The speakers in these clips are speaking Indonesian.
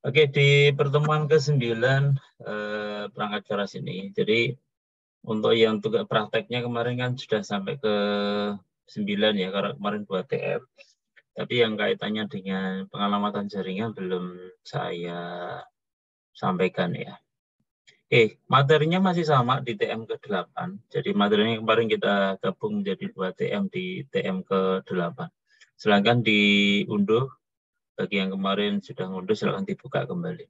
Oke, di pertemuan ke-9 perangkat keras ini. Jadi untuk yang tugas prakteknya kemarin kan sudah sampai ke 9 ya, karena kemarin buat TF. Tapi yang kaitannya dengan pengalamatan jaringan belum saya sampaikan ya. Oke, materinya masih sama di TM ke-8. Jadi materinya kemarin kita gabung menjadi 2 TM di TM ke-8. Silahkan diunduh. Bagi yang kemarin sudah ngunduh, silahkan dibuka kembali.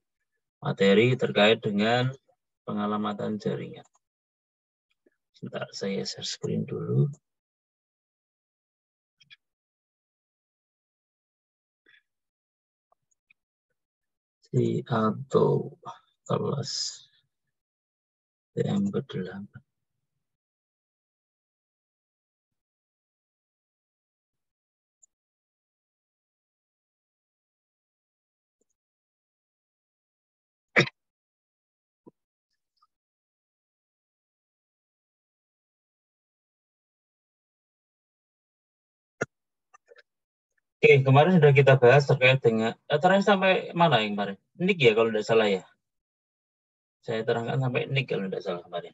Materi terkait dengan pengalamatan jaringan. Sebentar, saya share screen dulu. Atau kelas TM ke-8. Oke, kemarin sudah kita bahas terkait dengan terakhir sampai mana yang kemarin? NIC ya kalau tidak salah ya. Saya terangkan sampai NIC kalau tidak salah kemarin.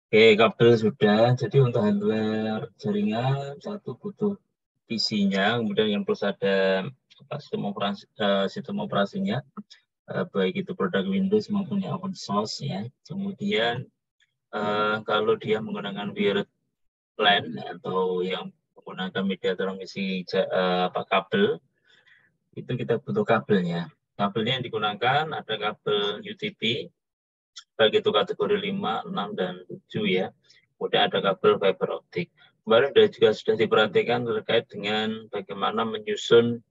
Oke, kabel sudah. Jadi untuk hardware jaringan satu butuh PC-nya, kemudian yang plus ada sistem operasinya, baik itu produk Windows maupun yang open source ya. Kemudian kalau dia menggunakan wired LAN atau yang menggunakan media transmisi kabel, itu kita butuh kabelnya. Kabelnya yang digunakan ada kabel UTP, baik itu kategori 5, 6, dan 7 ya. Kemudian ada kabel fiber optik. Kemarin sudah diperhatikan terkait dengan bagaimana menyusun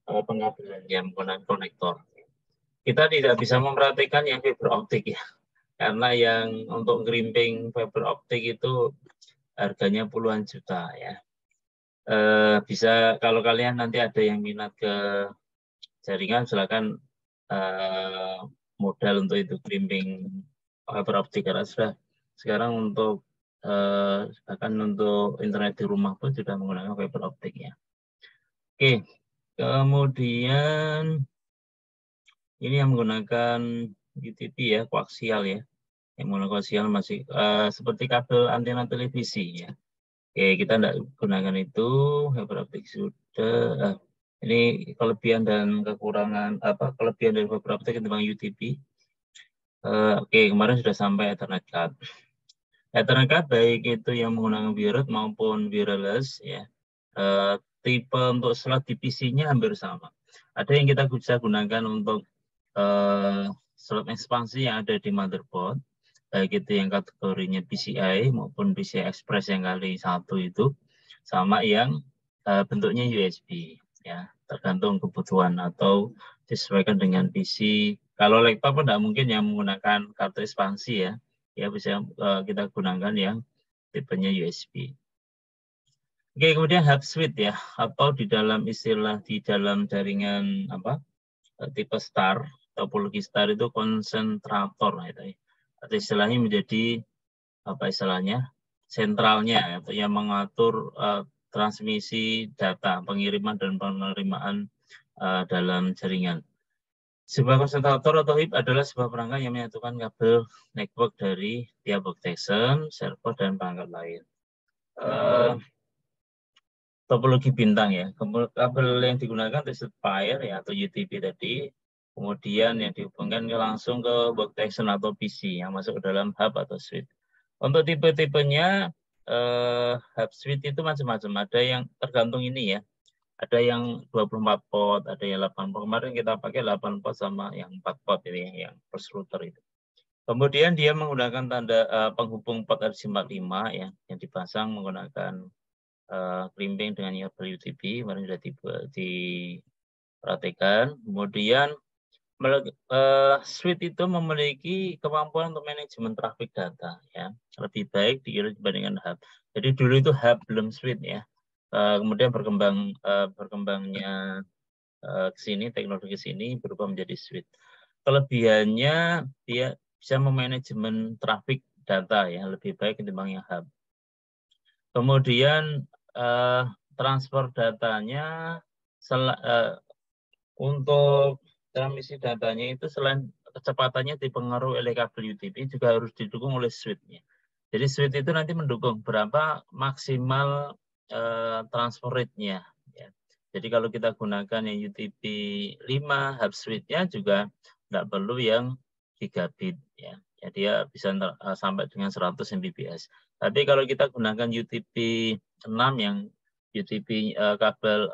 pengabelannya menggunakan konektor. Kita tidak bisa memperhatikan yang fiber optik ya, karena yang untuk ngerimping fiber optik itu harganya puluhan juta ya. Bisa kalau kalian nanti ada yang minat ke jaringan, silakan modal untuk itu ngerimping fiber optik, karena sudah sekarang untuk bahkan untuk internet di rumah pun sudah menggunakan fiber optik ya. Oke, kemudian ini yang menggunakan UTP ya, koaksial ya. Yang menggunakan koaksial masih seperti kabel antena televisi ya. Oke, kita tidak gunakan itu, fiber optik sudah. Ini kelebihan dan kekurangan kelebihan dari fiber optik ketimbang UTP. Oke, kemarin sudah sampai Ethernet card. Ethernet card baik itu yang menggunakan wired maupun wireless ya. Tipe untuk slot di PC-nya hampir sama. Ada yang kita bisa gunakan untuk slot ekspansi yang ada di motherboard, baik itu yang kategorinya PCI maupun PCI Express yang kali 1 itu, sama yang bentuknya USB ya, tergantung kebutuhan atau disesuaikan dengan PC. Kalau laptop tidak mungkin yang menggunakan kartu ekspansi ya bisa kita gunakan yang tipenya USB. Oke, kemudian hub switch ya, atau di dalam istilah di dalam jaringan tipe star, topologi star itu konsentrator itu. Atau istilahnya menjadi istilahnya sentralnya atau yang mengatur transmisi data, pengiriman dan penerimaan dalam jaringan. Sebuah konsentrator atau HIP adalah sebuah perangkat yang menyatukan kabel network dari tiap workstation, server, dan perangkat lain. Topologi bintang ya. Kabel yang digunakan tersebut pair ya atau UTP tadi. Kemudian yang dihubungkan langsung ke workstation atau PC yang masuk ke dalam hub atau switch. Untuk tipe-tipenya hub switch itu macam-macam. Ada yang tergantung ini ya. Ada yang 24 port, ada yang 8 port. Kemarin kita pakai 8 port sama yang 4 port ini yang first router itu. Kemudian dia menggunakan tanda penghubung port RJ45 ya, yang dipasang menggunakan krimping dengan kabel UTP, kemarin sudah diperhatikan. Kemudian switch itu memiliki kemampuan untuk manajemen traffic data ya, lebih baik dibandingkan hub. Jadi dulu itu hub belum switch ya. Kemudian berkembangnya ke sini, teknologi sini berubah menjadi switch. Kelebihannya dia bisa memanajemen traffic data ya lebih baik ketimbang yang hub. Kemudian transfer datanya untuk transmisi datanya itu selain kecepatannya dipengaruhi oleh kabel UTP juga harus didukung oleh switch-nya. Jadi switch itu nanti mendukung berapa maksimal transfer rate-nya. Ya. Jadi kalau kita gunakan yang UTP 5, hub switch-nya juga tidak perlu yang gigabit. Ya. Jadi dia bisa sampai dengan 100 Mbps. Tapi kalau kita gunakan UTP 6 yang UTP kabel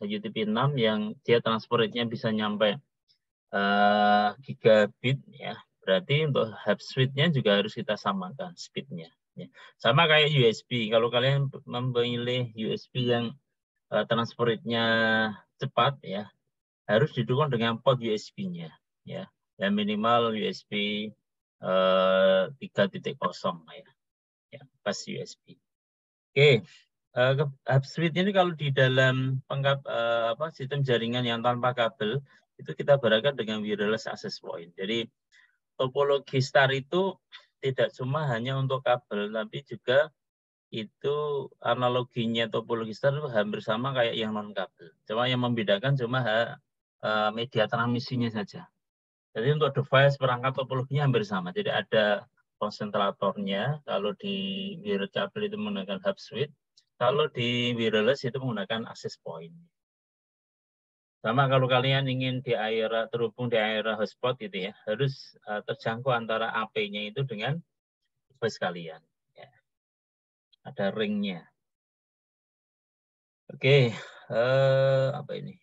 UTP 6 yang dia transfer rate-nya bisa nyampe gigabit ya. Berarti untuk hub switch-nya juga harus kita samakan speed-nya. Ya. Sama kayak USB. Kalau kalian memilih USB yang transfer rate-nya cepat ya, harus didukung dengan port USB-nya ya. Dan minimal USB 3.0 ya. Ya, pas USB. Oke. Hub switch ini kalau di dalam sistem jaringan yang tanpa kabel itu kita berakan dengan wireless access point. Jadi topologi STAR itu tidak cuma hanya untuk kabel, tapi juga itu analoginya topologi STAR itu hampir sama kayak yang non kabel. Cuma yang membedakan cuma media transmisinya saja. Jadi untuk device perangkat topologinya hampir sama. Jadi ada konsentratornya. Kalau di wireless kabel itu menggunakan hub switch. Kalau di wireless itu menggunakan access point. Sama kalau kalian ingin terhubung di area hotspot gitu ya, harus terjangkau antara AP-nya itu dengan device kalian. Ya. Ada ringnya. Oke, apa ini?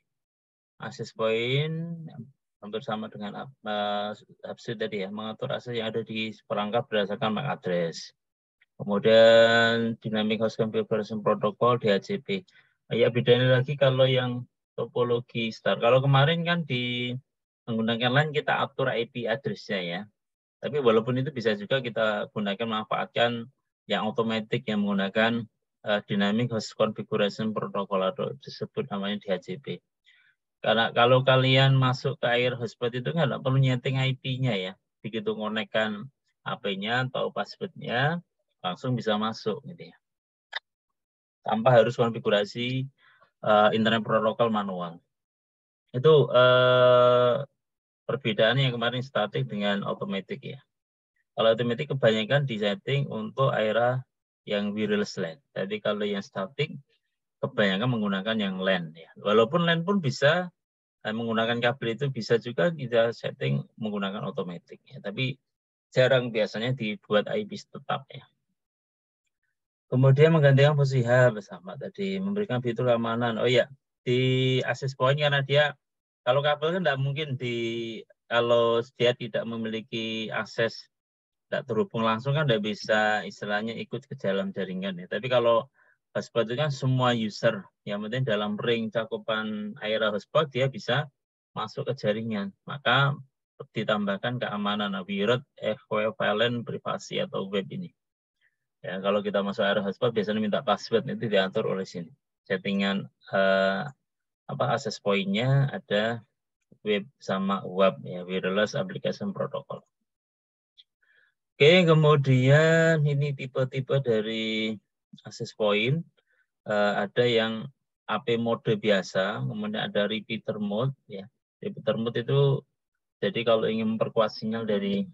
Access point hampir sama dengan hub switch tadi ya, mengatur akses yang ada di perangkat berdasarkan MAC address. Kemudian Dynamic Host Configuration Protocol DHCP. Ya bedanya lagi kalau yang topologi STAR. Kalau kemarin kan di menggunakan LAN kita atur IP address-nya ya. Tapi walaupun itu bisa juga kita gunakan manfaatkan yang otomatis yang menggunakan Dynamic Host Configuration Protocol atau disebut namanya DHCP. Karena kalau kalian masuk ke air hotspot itu nggak perlu nyeting IP-nya ya. Begitu konekkan HP-nya atau password-nya, langsung bisa masuk gitu ya. Tanpa harus konfigurasi internet protokol manual. Itu perbedaannya yang kemarin statik dengan otomatis ya. Kalau otomatis kebanyakan disetting untuk area yang wireless LAN. Jadi kalau yang statik kebanyakan menggunakan yang LAN ya. Walaupun LAN pun bisa menggunakan kabel itu bisa juga kita setting menggunakan otomatis ya. Tapi jarang biasanya dibuat IP tetap ya. Kemudian menggantikan fungsi hub sama tadi, memberikan fitur keamanan. Oh iya, di access point karena dia kalau kabel kan tidak mungkin kalau dia tidak memiliki akses tidak terhubung langsung kan tidak bisa istilahnya ikut ke dalam jaringan ya. Tapi kalau hotspot itu kan semua user, yang penting dalam ring cakupan area hotspot dia bisa masuk ke jaringan. Maka ditambahkan keamanan WIRED, equivalent privasi atau web ini. Ya, kalau kita masuk area hotspot biasanya minta password, itu diatur oleh sini. Settingan access point-nya ada web sama web ya, wireless application protocol. Oke, kemudian ini tipe-tipe dari access point. Ada yang AP mode biasa, kemudian ada repeater mode ya. Repeater mode itu jadi kalau ingin memperkuat sinyal dari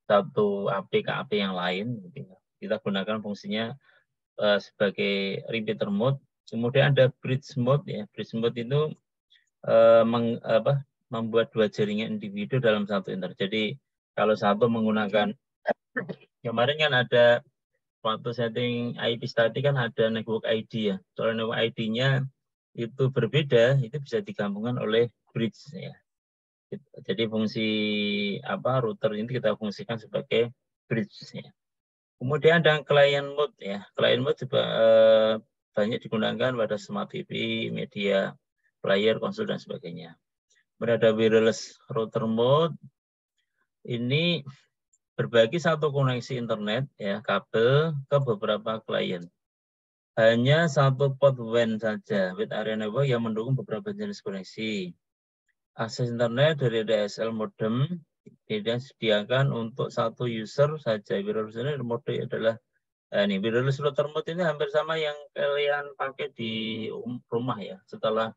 satu AP ke AP yang lain, kita gunakan fungsinya sebagai repeater mode. Kemudian ada bridge mode ya. Bridge mode itu membuat dua jaringan individu dalam satu internet. Jadi kalau satu menggunakan kemarin kan ada waktu setting IP static kan ada network ID ya. Kalau network ID-nya itu berbeda, itu bisa digabungkan oleh bridge ya. Jadi fungsi router ini kita fungsikan sebagai bridge ya. Kemudian ada client mode ya. Client mode juga banyak digunakan pada smart TV, media player, konsol dan sebagainya. Kemudian ada wireless router mode. Ini berbagi satu koneksi internet ya kabel ke beberapa klien. Hanya satu port WAN saja with area network yang mendukung beberapa jenis koneksi. Akses internet dari DSL modem disediakan untuk satu user saja. Wireless mode adalah wireless router mode ini hampir sama yang kalian pakai di rumah ya. Setelah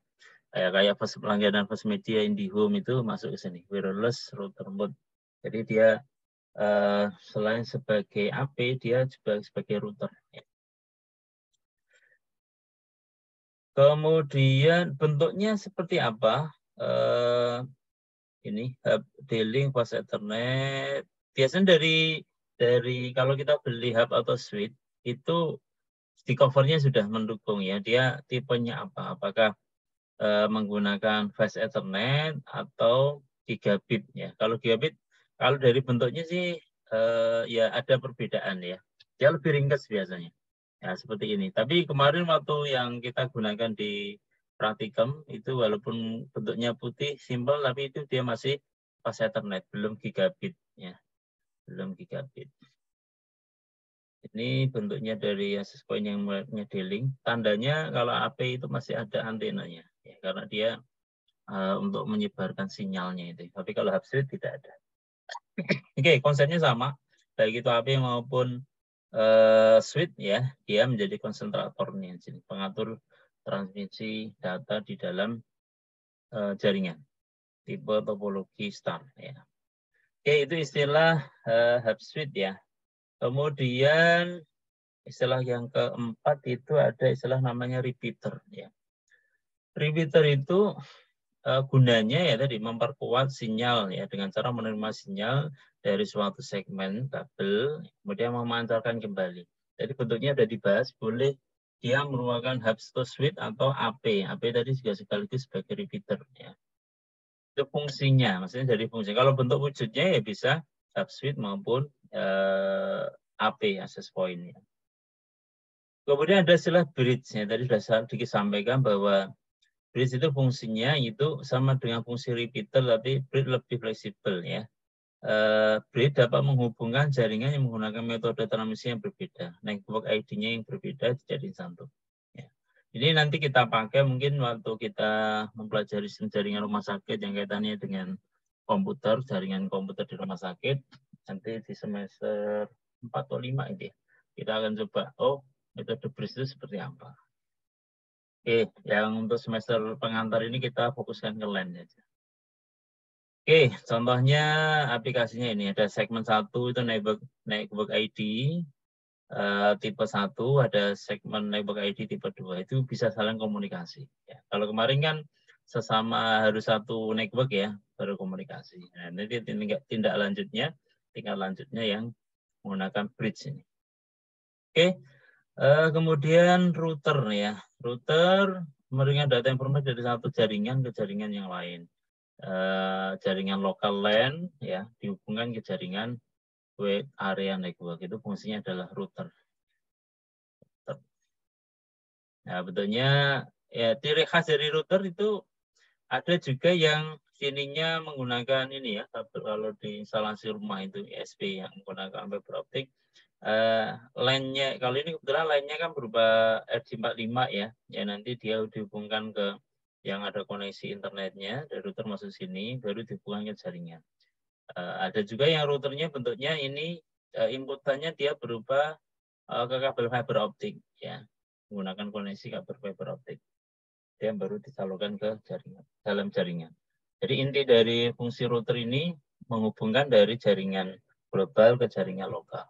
kayak langganan First Media, IndiHome itu masuk ke sini, wireless router mode. Jadi dia selain sebagai AP, dia juga sebagai router. Kemudian bentuknya seperti apa? Ini hub D-Link, Fast Ethernet. Biasanya dari kalau kita beli hub atau switch itu di covernya sudah mendukung ya. Dia tipenya apa? Apakah menggunakan Fast Ethernet atau gigabit ya? Kalau gigabit, kalau dari bentuknya sih ya ada perbedaan ya. Dia lebih ringkas biasanya. Ya seperti ini. Tapi kemarin waktu yang kita gunakan di praktikum itu walaupun bentuknya putih simpel tapi itu dia masih Fast Ethernet, belum gigabit ya. Belum gigabit. Ini bentuknya dari access point yang mereknya D-Link. Tandanya kalau AP itu masih ada antenanya ya, karena dia untuk menyebarkan sinyalnya itu. Tapi kalau hub switch tidak ada. Oke, konsepnya sama. Baik itu AP maupun switch ya, dia menjadi konsentratornya, pengatur transmisi data di dalam jaringan tipe topologi star ya. Oke, itu istilah hub switch ya. Kemudian istilah yang keempat itu ada istilah namanya repeater ya. Repeater itu gunanya ya tadi memperkuat sinyal ya dengan cara menerima sinyal dari suatu segmen kabel kemudian memancarkan kembali. Jadi bentuknya sudah dibahas, boleh dia merupakan hub switch atau AP. AP tadi juga sekaligus sebagai repeater ya. Itu fungsinya, maksudnya dari fungsi. Kalau bentuk wujudnya ya bisa hub switch maupun AP access point ya. Kemudian ada istilah bridge ya. Tadi sudah disampaikan bahwa bridge itu fungsinya itu sama dengan fungsi repeater, tapi bridge lebih fleksibel ya. Bridge dapat menghubungkan jaringan yang menggunakan metode transmisi yang berbeda. Network ID-nya yang berbeda dijadiin satu. Ya. Ini nanti kita pakai mungkin waktu kita mempelajari jaringan rumah sakit yang kaitannya dengan komputer, jaringan komputer di rumah sakit. Nanti di semester 4 atau 5 ini kita akan coba, metode bridge itu seperti apa. Oke, yang untuk semester pengantar ini kita fokuskan ke LAN saja. Oke, contohnya aplikasinya ini ada segmen 1 itu network ID tipe 1, ada segmen network ID tipe 2 itu bisa saling komunikasi. Ya, kalau kemarin kan sesama harus satu network ya baru komunikasi. Nah, nanti tingkat lanjutnya yang menggunakan bridge ini. Oke. Kemudian router ya. Router memberikan data informasi dari satu jaringan ke jaringan yang lain. Jaringan lokal LAN ya dihubungkan ke jaringan web area network, itu fungsinya adalah router. Nah, betulnya ya ciri khas dari router itu ada juga yang sininya menggunakan ini ya, kalau di instalasi rumah itu ISP yang menggunakan fiber optik. LAN-nya kalau ini kebetulan LAN-nya kan berupa RJ45 ya nanti dia dihubungkan ke yang ada koneksi internetnya dari router masuk sini baru dihubungkan ke jaringan. Ada juga yang routernya bentuknya ini inputannya dia berupa ke kabel fiber optik ya, menggunakan koneksi kabel fiber optik dia baru disalurkan ke jaringan dalam jaringan. Jadi inti dari fungsi router ini menghubungkan dari jaringan global ke jaringan lokal.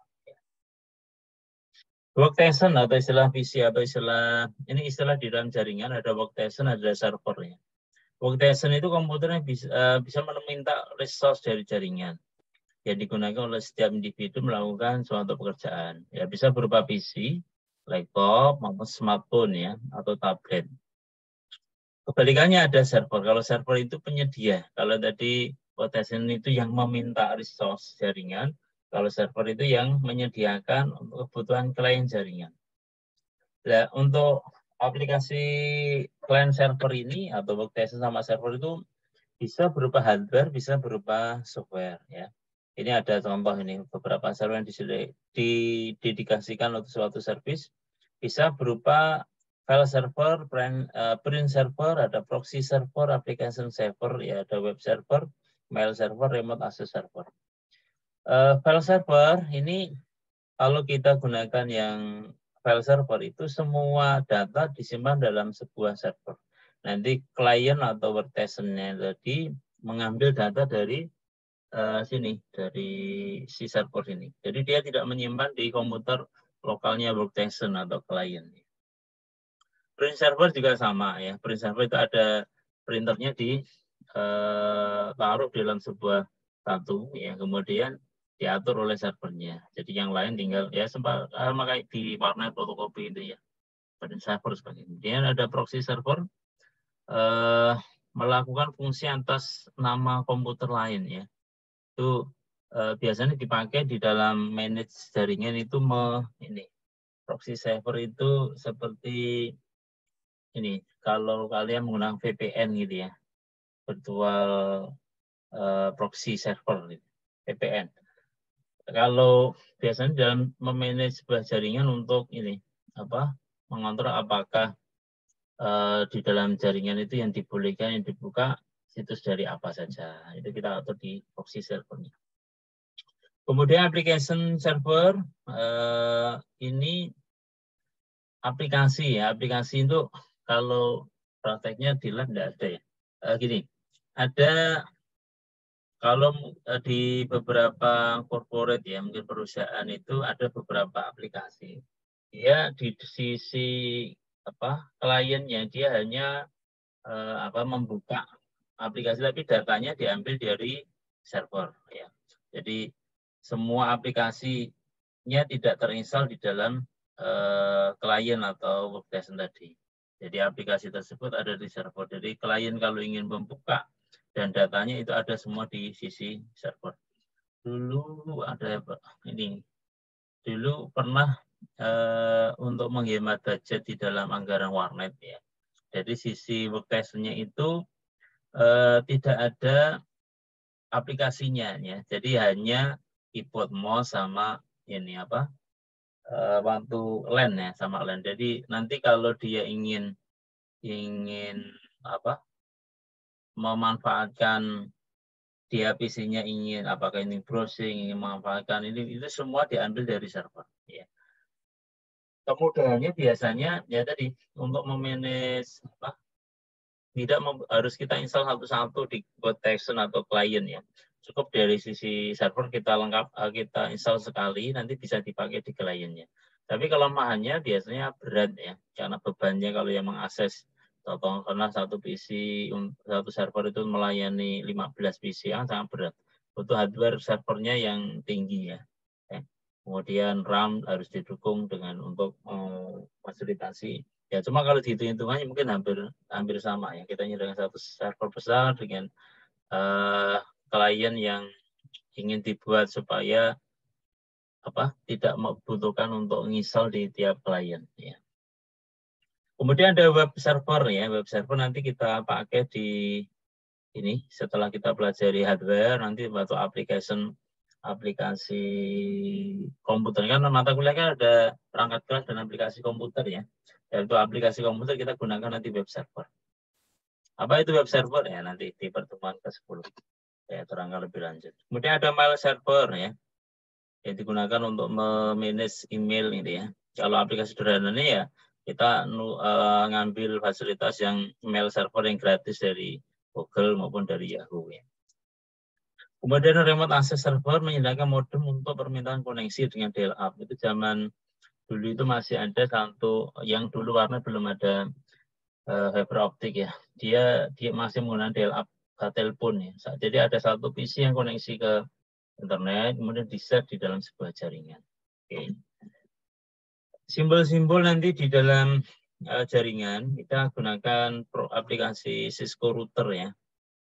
Workstation atau istilah PC atau istilah ini istilah di dalam jaringan ada workstation, ada servernya. Workstation itu komputernya bisa meminta resource dari jaringan yang digunakan oleh setiap individu melakukan suatu pekerjaan. Ya bisa berupa PC, laptop maupun smartphone ya atau tablet. Kebalikannya ada server. Kalau server itu penyedia. Kalau tadi workstation itu yang meminta resource jaringan. Kalau server itu yang menyediakan untuk kebutuhan klien jaringan. Nah, untuk aplikasi client server ini atau workstation sama server itu bisa berupa hardware, bisa berupa software ya. Ini ada contoh ini beberapa server yang didedikasikan untuk suatu service. Bisa berupa file server, print server, ada proxy server, application server, ya ada web server, mail server, remote access server. File server ini kalau kita gunakan yang file server itu semua data disimpan dalam sebuah server. nanti klien atau workstation-nya tadi mengambil data dari sini, dari si server ini. Jadi dia tidak menyimpan di komputer lokalnya workstation atau klien. Print server juga sama ya. Print server itu ada printernya di taruh dalam sebuah satu ya, kemudian diatur oleh servernya. Jadi yang lain tinggal ya sempat kayak di warnet fotokopi itu ya. Print server sebagainya. Kemudian ada proxy server melakukan fungsi atas nama komputer lain ya. Itu biasanya dipakai di dalam manage jaringan itu ini proxy server itu seperti ini kalau kalian menggunakan VPN gitu ya, virtual proxy server gitu, VPN. Kalau biasanya dalam memanage sebuah jaringan untuk ini mengontrol apakah di dalam jaringan itu yang dibolehkan, yang dibuka situs dari apa saja. Itu kita atur di proxy servernya. Kemudian application server ini aplikasi ya. Aplikasi itu kalau prakteknya di lab tidak ada ya. Gini, ada kalau di beberapa corporate ya, mungkin perusahaan itu ada beberapa aplikasi. Dia di sisi kliennya dia hanya membuka aplikasi tapi datanya diambil dari server ya. Jadi semua aplikasinya tidak terinstall di dalam klien atau workstation tadi. Jadi aplikasi tersebut ada di server. Jadi klien kalau ingin membuka dan datanya itu ada semua di sisi server. Dulu ada ini. Dulu pernah untuk menghemat budget di dalam anggaran warnet ya. Jadi sisi workstation-nya itu tidak ada aplikasinya ya. Jadi hanya keyboard mouse sama ini waktu LAN ya, sama LAN. Jadi nanti kalau dia ingin memanfaatkan dia PC-nya ingin apakah ini browsing, ingin memanfaatkan ini, itu semua diambil dari server ya. Kemudahannya biasanya ya tadi untuk memanage tidak harus kita install satu-satu di workstation atau klien ya. Cukup dari sisi server kita kita install sekali, nanti bisa dipakai di kliennya. Tapi kelemahannya biasanya berat ya, karena bebannya kalau yang mengakses karena satu PC, satu server itu melayani 15 PC yang sangat berat. Butuh hardware servernya yang tinggi ya. Kemudian RAM harus didukung untuk fasilitasi. Ya cuma kalau dihitung-hitungannya mungkin hampir sama ya. Kita dengan satu server besar dengan klien yang ingin dibuat supaya tidak membutuhkan untuk install di tiap klien ya. Kemudian ada web server ya. Web server nanti kita pakai di ini setelah kita pelajari hardware nanti waktu aplikasi komputer kan mata kuliah kan ada perangkat kelas dan aplikasi komputer ya. Yaitu aplikasi komputer kita gunakan nanti web server. Apa itu web server ya nanti di pertemuan ke-10 saya terangkan lebih lanjut. Kemudian ada mail server ya yang digunakan untuk memanage email ini ya. Kalau aplikasi sederhananya ya kita ngambil fasilitas yang mail server yang gratis dari Google maupun dari Yahoo ya. Kemudian remote access server menyediakan modem untuk permintaan koneksi dengan dial-up. Itu zaman dulu itu masih ada satu yang dulu warna belum ada fiber optik ya. Dia masih menggunakan dial-up telepon ya. Jadi ada satu PC yang koneksi ke internet, kemudian di-set di dalam sebuah jaringan. Oke. Simbol-simbol nanti di dalam jaringan kita gunakan aplikasi Cisco router ya.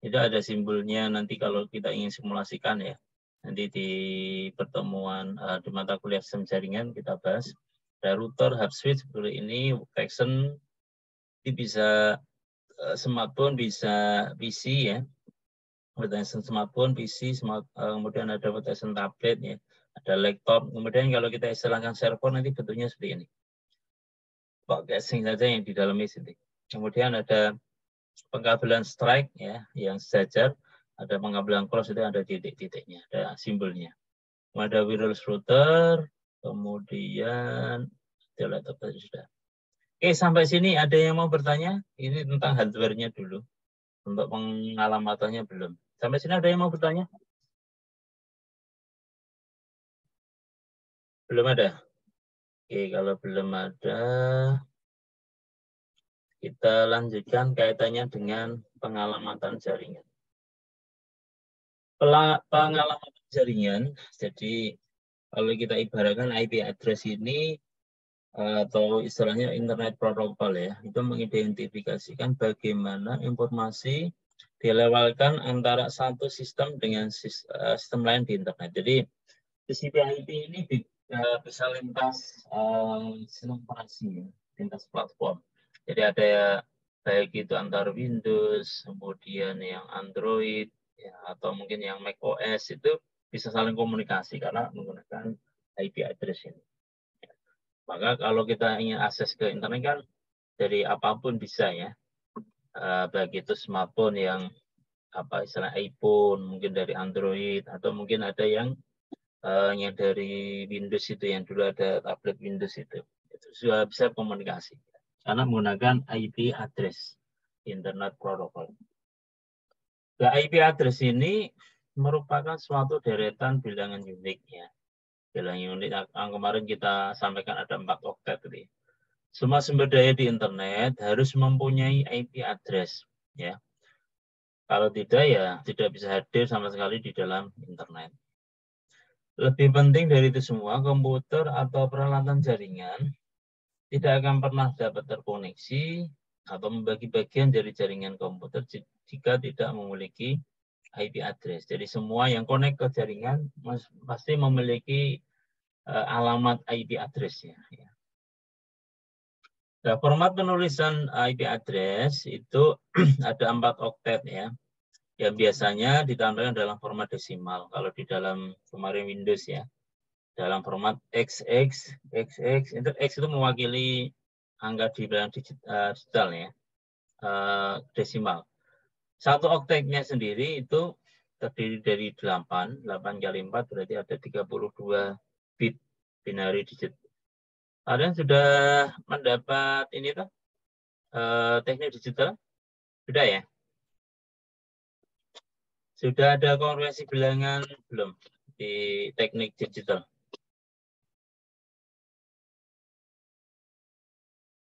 Itu ada simbolnya nanti kalau kita ingin simulasikan ya. Nanti di pertemuan di mata kuliah sistem jaringan kita bahas. Ada router, hub switch seperti ini, workstation, ini bisa smartphone, bisa PC ya. Workstation smartphone, PC, kemudian ada workstation tablet ya. Ada laptop. Kemudian kalau kita istilahkan server nanti bentuknya seperti ini. Pakai casing saja yang di dalamnya sini. Kemudian ada pengkabelan strike ya yang sejajar, ada pengkabelan cross itu ada titik-titiknya, ada simbolnya. Ada wireless router, kemudian laptop tadi sudah. Oke, sampai sini ada yang mau bertanya? Ini tentang hardware-nya dulu. Untuk pengalamatannya belum. Sampai sini ada yang mau bertanya? Belum ada? Oke, kalau belum ada, kita lanjutkan kaitannya dengan pengalamatan jaringan. Pengalamatan jaringan, jadi kalau kita ibaratkan IP address ini, atau istilahnya internet protokol ya, itu mengidentifikasikan bagaimana informasi dilewatkan antara satu sistem dengan sistem lain di internet. Jadi TCP IP ini bisa lintas sistem operasi, lintas platform. Jadi ada ya, baik itu antar Windows, kemudian yang Android, ya, atau mungkin yang Mac OS itu bisa saling komunikasi karena menggunakan IP address ini. Maka kalau kita ingin akses ke internet kan dari apapun bisa ya, baik itu smartphone yang istilah iPhone, mungkin dari Android, atau mungkin ada yang dari Windows itu, yang dulu ada tablet Windows itu sudah bisa komunikasi karena menggunakan IP address, Internet Protocol. Nah, IP address ini merupakan suatu deretan bilangan unik ya. Bilangan unik yang kemarin kita sampaikan ada 4 oktet. Semua sumber daya di internet harus mempunyai IP address ya. Kalau tidak ya tidak bisa hadir sama sekali di dalam internet. Lebih penting dari itu semua, komputer atau peralatan jaringan tidak akan pernah dapat terkoneksi atau membagi bagian dari jaringan komputer jika tidak memiliki IP address. Jadi semua yang connect ke jaringan pasti memiliki alamat IP address-nya. Nah, format penulisan IP address itu ada 4 oktet ya, yang biasanya ditampilkan dalam format desimal. Kalau di dalam kemarin Windows ya, dalam format XX, itu X itu mewakili angka di bilangan digital ya, desimal. Satu oktetnya sendiri itu terdiri dari 8 kali 4 berarti ada 32 bit binary digit. Kalian sudah mendapat ini tuh teknik digital? Sudah ya? Sudah ada konversi bilangan belum di teknik digital?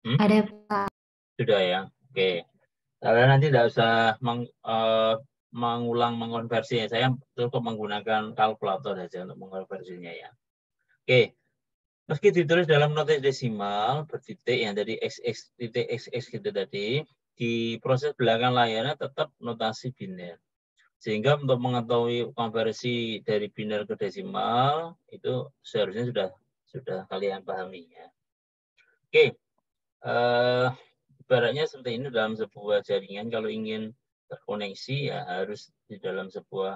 Ada, Pak. Sudah ya? Oke. Kalian nanti tidak usah mengulang mengkonversinya. Saya cukup menggunakan kalkulator saja untuk mengkonversinya ya. Oke. Meski ditulis dalam notasis desimal bertitik yang dari XX titik XX gitu tadi, di proses belakang layarnya tetap notasi biner. Sehingga untuk mengetahui konversi dari biner ke desimal itu seharusnya sudah kalian pahami ya. Oke. Ibaratnya seperti ini dalam sebuah jaringan, kalau ingin terkoneksi ya harus di dalam sebuah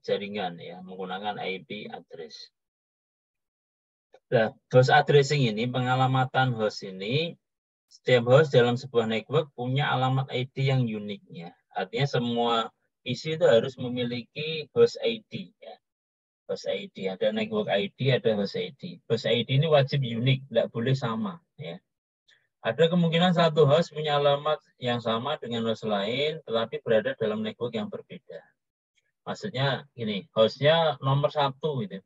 jaringan ya menggunakan IP address. Nah, host addressing ini, pengalamatan host ini, setiap host dalam sebuah network punya alamat ID yang uniknya. Artinya semua PC itu harus memiliki host ID ya. Host ID, ada network ID, ada host ID. Host ID ini wajib unik, tidak boleh sama ya. Ada kemungkinan satu host punya alamat yang sama dengan host lain, tetapi berada dalam network yang berbeda. Maksudnya gini, hostnya nomor 1 gitu.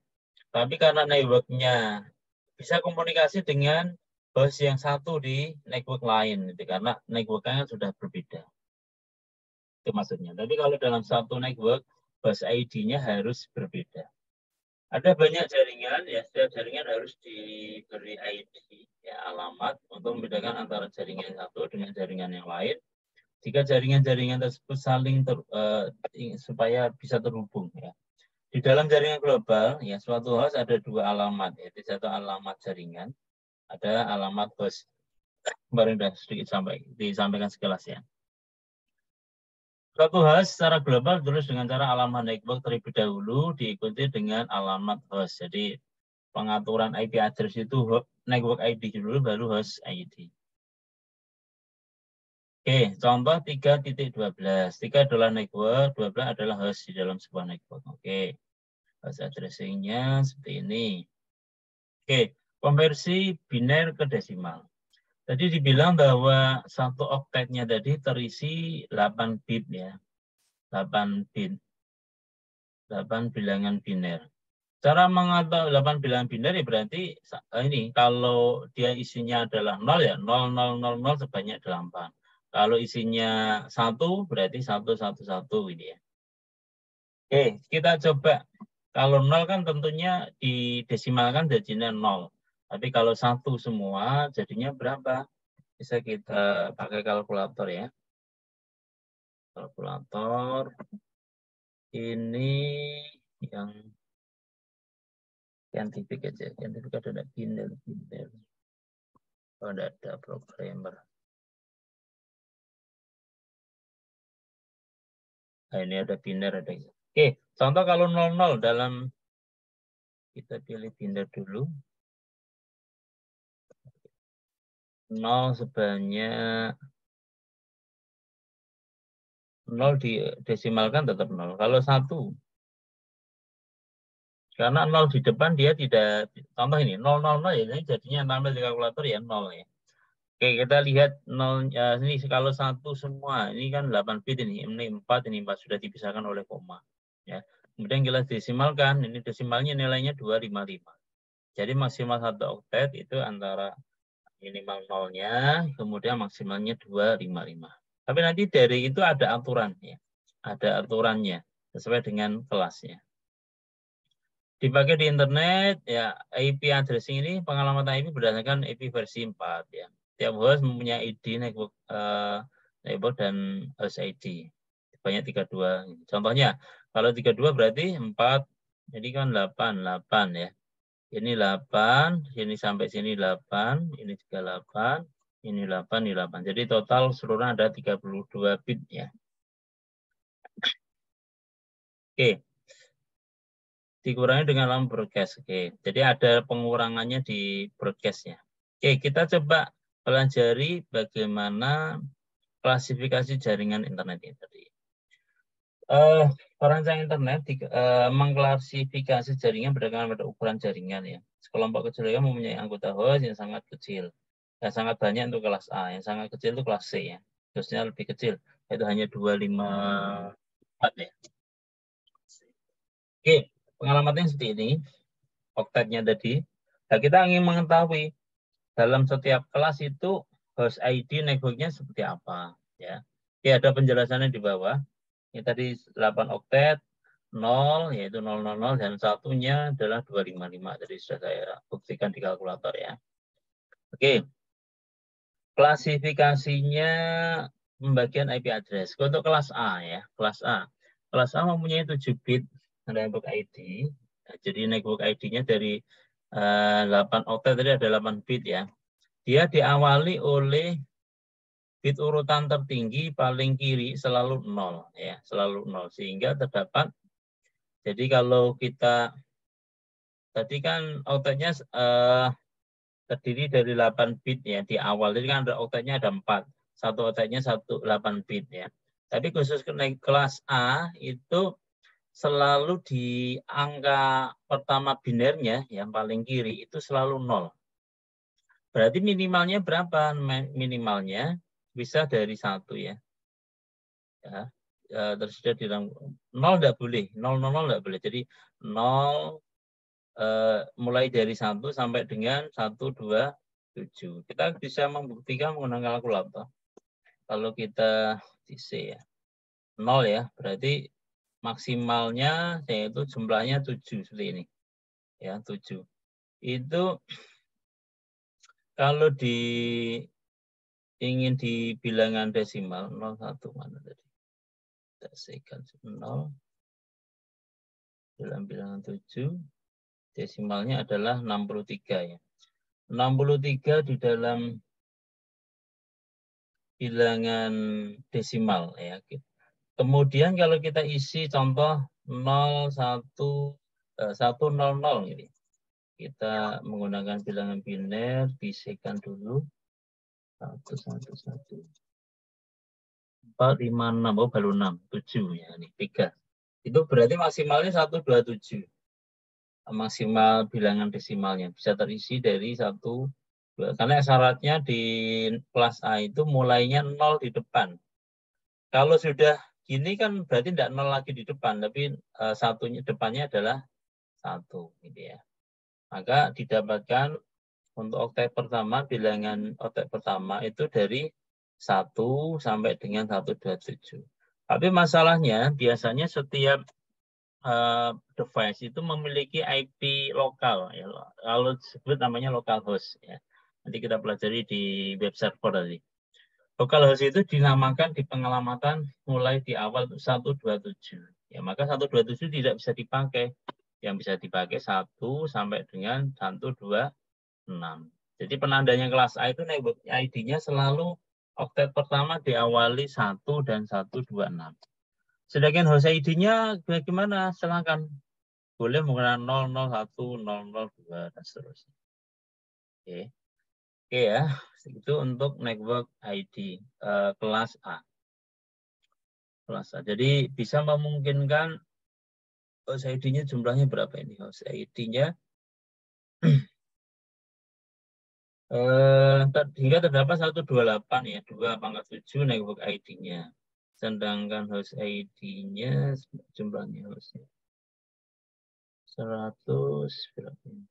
Tapi karena networknya bisa komunikasi dengan host yang satu di network lain, gitu, karena networknya sudah berbeda. Itu maksudnya. Tapi kalau dalam satu network, host ID-nya harus berbeda. Ada banyak jaringan, ya setiap jaringan harus diberi ID, ya, alamat untuk membedakan antara jaringan satu dengan jaringan yang lain. Jika jaringan-jaringan tersebut saling supaya bisa terhubung, ya. Di dalam jaringan global, ya suatu host ada 2 alamat, yaitu satu alamat jaringan, ada alamat host. Kemarin sudah sedikit disampaikan sekilas ya. Suatu host secara global ditulis dengan cara alamat network terlebih dahulu, diikuti dengan alamat host. Jadi pengaturan IP address itu network ID dulu, baru host ID. Oke, contoh 3.12. 3 adalah network, 12 adalah host di dalam sebuah network. Oke, host addressing-nya seperti ini. Oke, konversi biner ke desimal. Tadi dibilang bahwa satu oktetnya tadi terisi 8 bit ya. 8 bit. 8 bilangan biner. Cara mengatakan 8 bilangan biner ya berarti ini kalau dia isinya adalah 0 ya 0000 sebanyak 8. Kalau isinya 1 berarti 111 ini ya. Oke, kita coba. Kalau 0 kan tentunya didesimalkan jadinya 0. Tapi kalau 1 semua jadinya berapa? Bisa kita pakai kalkulator ya. Kalkulator ini yang scientific aja. Scientific ada biner. Oh, ada programmer. Nah, ini ada biner ada. Oke, contoh kalau 00 dalam kita pilih biner dulu. 0 sebanyak 0 didesimalkan tetap 0. Kalau 1 karena 0 di depan dia tidak, contoh ini 000 ya, ini jadinya tampil di kalkulator ya 0 ya. Oke, kita lihat 0 ini kalau 1 semua, ini kan 8 bit ini 4 sudah dipisahkan oleh koma. Ya. Kemudian kita desimalkan, ini desimalnya nilainya 255. Jadi maksimal 1 oktet itu antara minimal 0-nya, kemudian maksimalnya 255. Tapi nanti dari itu ada aturan ya. Ada aturannya sesuai dengan kelasnya. Dipakai di internet ya, IP addressing ini pengalamatan IP berdasarkan IP versi 4 ya. Tiap host mempunyai ID network, network dan host ID. Banyak 32. Contohnya kalau 32 berarti 4, jadi kan 8 ya. Ini 8, sini sampai sini 8, ini juga 8, ini 8, ini 8. Jadi total seluruh ada 32 bit ya. Oke. Dikurangi dengan lama broadcast. Oke, jadi ada pengurangannya di broadcastnya. Oke, kita coba pelajari bagaimana klasifikasi jaringan internet ini tadi. Perancang internet mengklasifikasi jaringan berdasarkan pada ukuran jaringan ya. Sekelompok kecil mempunyai anggota host yang sangat kecil. Yang sangat banyak untuk kelas A, yang sangat kecil itu kelas C ya. Hostnya lebih kecil, yaitu hanya 254 ya. Oke, pengalamannya seperti ini. Oktetnya tadi. Nah, kita ingin mengetahui dalam setiap kelas itu host ID networknya seperti apa. Ya. Oke, ada penjelasannya di bawah. Ini tadi 8 oktet, 0 yaitu 000 dan satunya adalah 255. Jadi sudah saya buktikan di kalkulator ya. Oke. Klasifikasinya pembagian IP address. Untuk kelas A ya, kelas A. Kelas A mempunyai 7 bit network ID. Nah, jadi network ID-nya dari 8 oktet tadi ada 8 bit ya. Dia diawali oleh bit urutan tertinggi paling kiri selalu 0 ya, selalu 0 sehingga terdapat. Jadi kalau kita tadi kan oktetnya terdiri dari 8 bit ya di awal. Jadi kan ada oktetnya ada 4. Satu oktetnya 8 bit ya. Tapi khusus kelas A itu selalu di angka pertama binernya yang paling kiri itu selalu 0. Berarti minimalnya berapa? Minimalnya bisa dari 1 ya. Ya. Tersedia di dalam 0 tidak boleh, 000 tidak boleh. Jadi 0 mulai dari 1 sampai dengan 127. Kita bisa membuktikan menggunakan kalkulator. Kalau kita di C ya. 0 ya, berarti maksimalnya yaitu jumlahnya 7 seperti ini. Ya, 7. Itu kalau ingin di bilangan desimal 01 mana tadi? Kita sekan 0 dalam bilangan 7 desimalnya adalah 63 ya. 63 di dalam bilangan desimal ya. Kemudian kalau kita isi contoh 100 ini. Kita menggunakan bilangan biner, bisikan dulu. 111. 4, 5, 6, oh baru 6, 7 ya, ini 3. Itu berarti maksimalnya 127. Maksimal bilangan desimalnya bisa terisi dari 1 Karena syaratnya di kelas A itu mulainya 0 di depan. Kalau sudah gini kan berarti tidak 0 lagi di depan, tapi satunya depannya adalah 1. Gitu ya. Maka didapatkan untuk oktet pertama, bilangan oktet pertama itu dari 1 sampai dengan 127. Tapi masalahnya biasanya setiap device itu memiliki IP lokal. Ya. Kalau disebut namanya localhost. Ya. Nanti kita pelajari di web server tadi. Localhost itu dinamakan di pengelamatan mulai di awal 127. Ya, maka 127 tidak bisa dipakai. Yang bisa dipakai 1 sampai dengan 126. Jadi penandanya kelas A itu network ID-nya selalu oktet pertama diawali 1 dan 126. Sedangkan host ID-nya bagaimana? Silakan. Boleh menggunakan 001, 002, dan seterusnya. Oke. Oke ya, itu untuk network ID kelas A. Kelas A. Jadi bisa memungkinkan host ID-nya jumlahnya berapa ini? Host ID-nya hingga terdapat 128 ya, 2/7 network ID-nya. Sedangkan host ID-nya jumlahnya hostnya 100 berapa ini?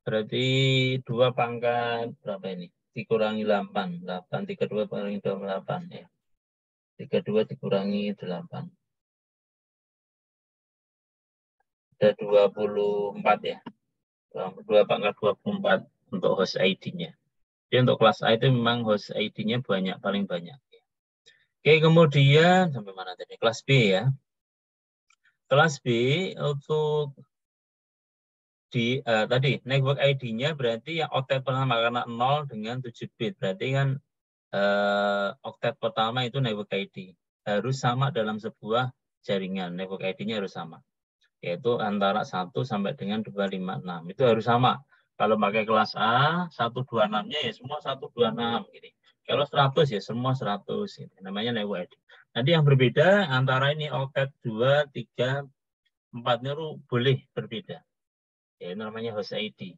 Berarti 2 pangkat berapa ini? Dikurangi 8. 8, 32 kurangi 28 ya. 32 dikurangi 8. Ada 24 ya. 2 pangkat 24 untuk host ID-nya. Jadi untuk kelas A itu memang host ID-nya banyak, paling banyak. Oke, kemudian sampai mana tadi? Kelas B ya. Kelas B untuk di tadi network ID-nya berarti yang oktet pertama karena 0 dengan 7 bit. Berarti kan oktet pertama itu network ID. Harus sama dalam sebuah jaringan. Network ID-nya harus sama. Yaitu antara 1 sampai dengan 256. Itu harus sama. Kalau pakai kelas A, 126-nya ya semua 126. Gitu. Kalau 100 ya semua 100. Gitu. Namanya network ID. Nanti yang berbeda antara ini oktet 2, 3, 4-nya boleh berbeda. Ya, itu namanya host ID.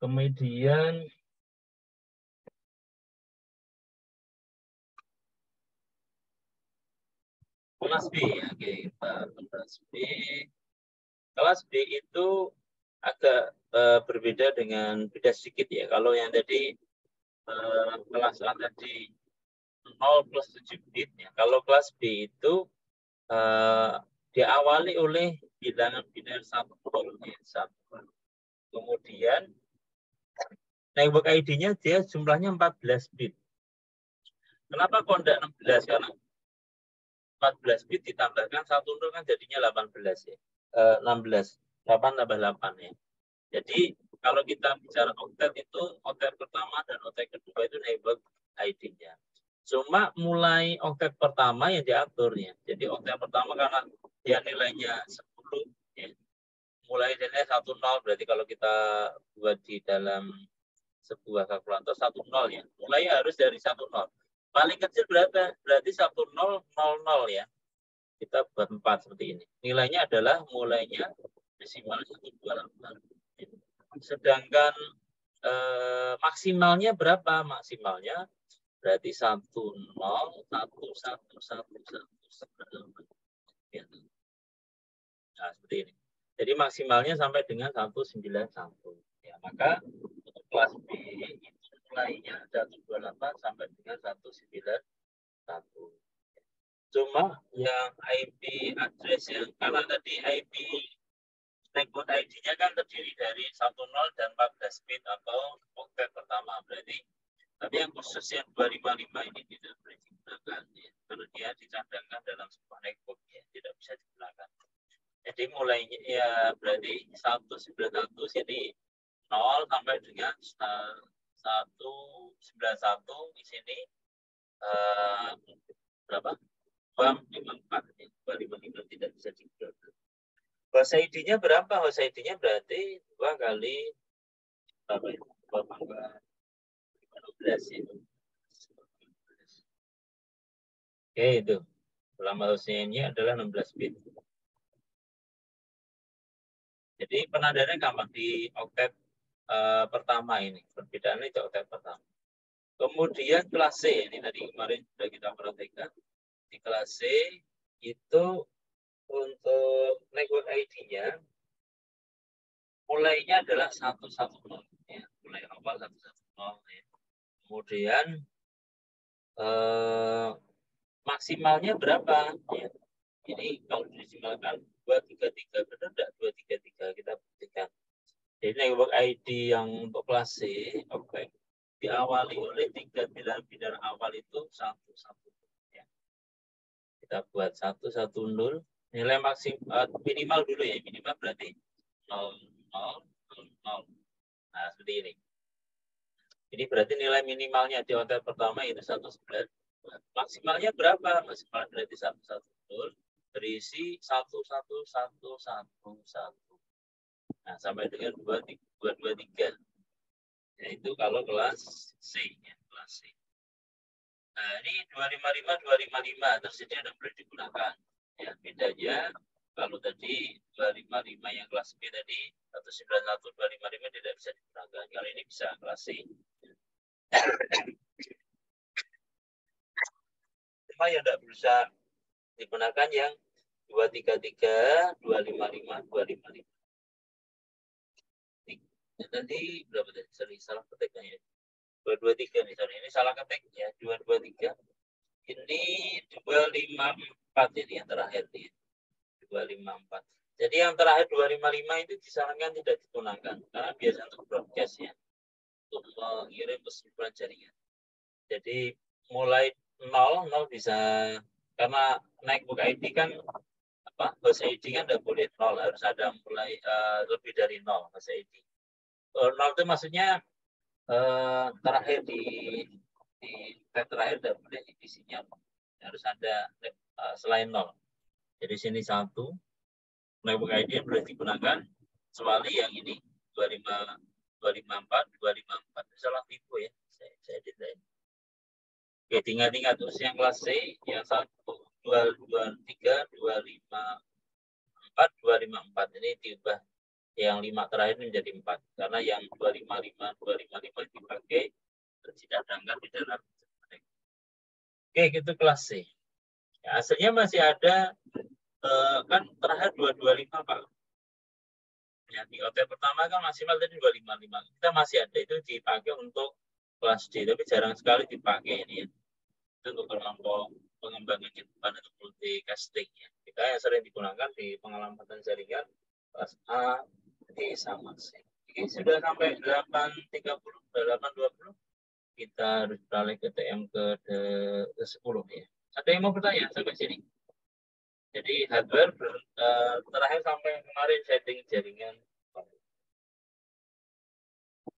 Kemudian kelas B ya, kita kelas B. Kelas B itu agak berbeda dengan beda sedikit ya. Kalau yang tadi kelas A tadi 0 plus 7 bit ya. Kalau kelas B itu diawali oleh bilangan biner 1. Kemudian network ID-nya dia jumlahnya 14 bit. Kenapa kok tidak 16? Karena 14 bit ditambahkan 1 0 kan jadinya 18 ya. 16. 8 tambah 8 ya. Jadi kalau kita bicara oktet itu oktet pertama dan oktet kedua itu network ID-nya. Cuma mulai oktet pertama yang diaturnya. Jadi oktet pertama karena dia nilainya 10 ya. Mulai nilai 10 berarti kalau kita buat di dalam sebuah kalkulator 10 ya. Mulai harus dari 10. Paling kecil berapa? Berarti 1000 ya. Kita buat 4 seperti ini. Nilainya adalah mulainya desimal 128. Sedangkan maksimalnya berapa? Maksimalnya berarti 10, 1, 1, 1, 1. Ya. Nah, seperti ini. Jadi maksimalnya sampai dengan 191. Ya, maka untuk kelas B itu mulainya 128 sampai dengan 191. Cuma yang IP address yang karena tadi IP network ID-nya kan terdiri dari 10 dan 14 bit atau oktet pertama. Berarti tapi yang khusus yang 255 ini tidak boleh digunakan ya. Karena dia dicadangkan dalam sebuah network ya, tidak bisa digunakan. Jadi mulainya ya berarti 191 ini 0 sampai dengan 191 di sini berapa? 254 ya. 255 tidak bisa digunakan. Host ID-nya berapa? Host ID-nya berarti 2 kali berapa itu? 2 pangkat 15 ya. Oke, itu. Lama hostnya ini adalah 16 bit. Jadi penandanya gampang di oktet pertama ini. Perbedaannya di OTR pertama. Kemudian kelas C, ini tadi kemarin sudah kita perhatikan. Di kelas C itu untuk network ID-nya mulainya adalah 110 ya, mulai awal 110 ya. Kemudian maksimalnya berapa ya. Ini kalau dimaksimalkan 233, benar enggak 233, kita buktikan. Jadi network ID yang untuk kelas C, oke, diawali oleh 3 pilar awal itu 110 ya. Kita buat 110, nilai maksimal minimal dulu ya, minimal berarti 0, 0, 0. Nah, seperti ini. Ini berarti nilai minimalnya di OTR pertama itu 110. Maksimalnya berapa? Maksimal berarti 110 berisi 11111. Nah, sampai dengan 223. Yaitu kalau kelas C ya, kelas C. Nah, ini 255 tersedia dan boleh digunakan. Ya, bedanya kalau tadi 255 yang kelas B tadi 191 255 tidak bisa digunakan. Kalau ini bisa kelas C. Cuma yang tidak bisa digunakan yang 233, 255, 255. Tadi berapa tadi? Sorry, salah ketiknya ya. 223 nih, sorry. Ini salah ketik ya. 223. Ini 254 ini yang terakhir nih. 254. Jadi yang terakhir 255 itu disarankan tidak digunakan karena biasa untuk broadcast ya. Untuk mengirim kesimpulan jaringan. Jadi mulai 0 bisa karena network ID kan host ID kan tidak boleh 0, harus ada mulai lebih dari 0 host ID. 0 itu maksudnya terakhir di terakhir tidak boleh isinya harus ada selain 0. Jadi sini 1 network ID yang boleh digunakan kecuali yang ini 254 salah tipu ya, saya tidak. Oke, tinggal terus yang kelas C yang 1 223 254 254 ini diubah yang 5 terakhir menjadi 4 karena yang 255 dipakai tersidangkan di dalam. Oke, itu kelas C. Ya, hasilnya masih ada kan terakhir 225 Pak. Ya, di OTR pertama kan maksimal tadi 255. Kita masih ada itu dipakai untuk kelas D, tapi jarang sekali dipakai ini ya. Itu untuk kelompok pengembangan kehidupan atau multicasting ya. Kita yang sering digunakan di pengamatan jaringan kelas A, D sama C. Oke, sudah sampai 8.30, 8.20. Kita harus beralih ke TM ke 10 ya. Ada yang mau bertanya sampai sini? Jadi hardware terakhir sampai kemarin setting jaringan